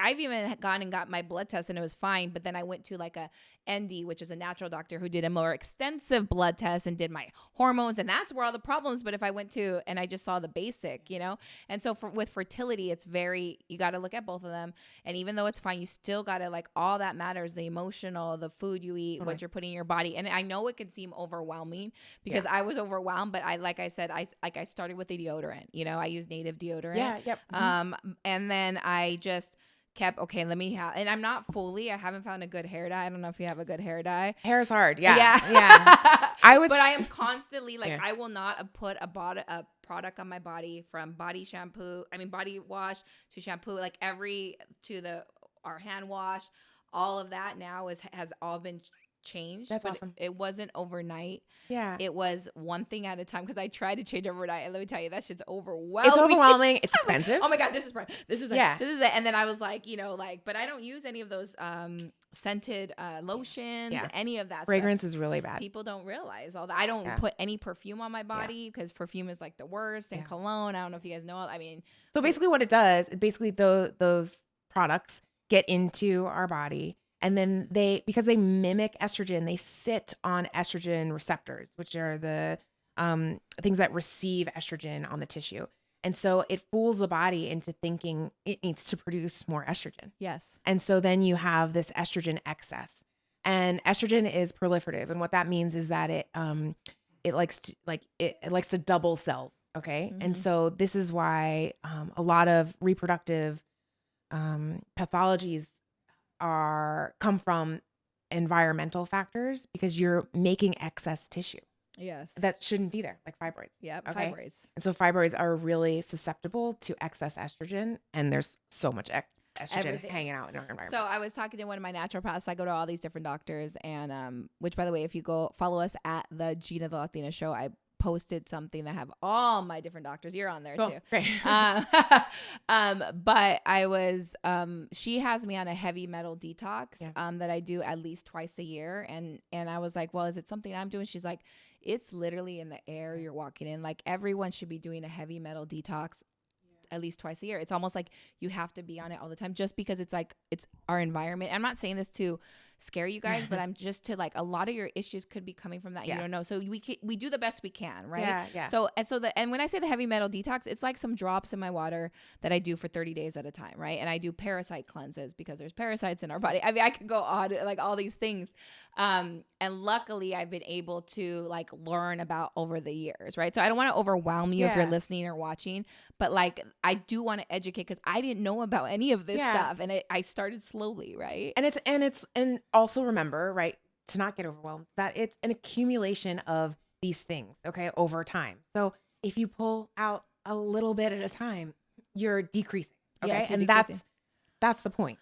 I've even gone and got my blood test and it was fine. But then I went to like a ND, which is a natural doctor who did a more extensive blood test and did my hormones. And that's where all the problems. But if I went to, and I just saw the basic, you know? And so with fertility, it's you got to look at both of them. And even though it's fine, you still got to like, all that matters, the emotional, the food you eat, what you're putting in your body. And I know it can seem overwhelming because I was overwhelmed, but like I said, I started with the deodorant, you know, I use native deodorant. Yeah. Yep. And then I just kept, okay, let me have, and I haven't found a good hair dye. I don't know if you have a good hair dye. Hair is hard. Yeah. Yeah. But I am constantly like, I will not put a product on my body, from body wash to shampoo, like our hand wash, all of that now has all been changed. That's awesome. It wasn't overnight. Yeah. It was one thing at a time, because I tried to change overnight, and let me tell you, that shit's overwhelming. It's overwhelming. It's expensive. Like, oh my God, this is it. And then I was like, you know, like, but I don't use any of those scented lotions, any of that fragrance stuff. is really bad. People don't realize all that. I don't put any perfume on my body because perfume is like the worst, and cologne. I don't know if you guys know. I mean, so basically what it does, those products get into our body, and then because they mimic estrogen, they sit on estrogen receptors, which are the things that receive estrogen on the tissue. And so it fools the body into thinking it needs to produce more estrogen. Yes. And so then you have this estrogen excess. And estrogen is proliferative. And what that means is that it likes to double cells. Okay. Mm-hmm. And so this is why a lot of reproductive pathologies come from environmental factors, because you're making excess tissue. Yes. That shouldn't be there, like fibroids. Yeah, okay? fibroids. And so fibroids are really susceptible to excess estrogen, and there's so much estrogen hanging out in our environment. So I was talking to one of my naturopaths. I go to all these different doctors, and which, by the way, if you go follow us at the Geena the Latina show, I posted something that have all my different doctors. You're on there too. Great. But I was, she has me on a heavy metal detox, that I do at least twice a year. And I was like, well, is it something I'm doing? She's like, it's literally in the air you're walking in. Like, everyone should be doing a heavy metal detox at least twice a year. It's almost like you have to be on it all the time, just because it's like, it's our environment. I'm not saying this to scare you guys, but I'm just to like, a lot of your issues could be coming from that. You don't know. So we do the best we can. Right. Yeah. So when I say the heavy metal detox, it's like some drops in my water that I do for 30 days at a time. Right. And I do parasite cleanses, because there's parasites in our body. I mean, I could go on like all these things. And luckily I've been able to like learn about over the years. Right. So I don't want to overwhelm you if you're listening or watching, but like, I do want to educate, because I didn't know about any of this stuff, and I started slowly, right? And also remember, right, to not get overwhelmed, that it's an accumulation of these things, okay, over time. So if you pull out a little bit at a time, you're decreasing, okay, Yes, you're and decreasing. that's the point.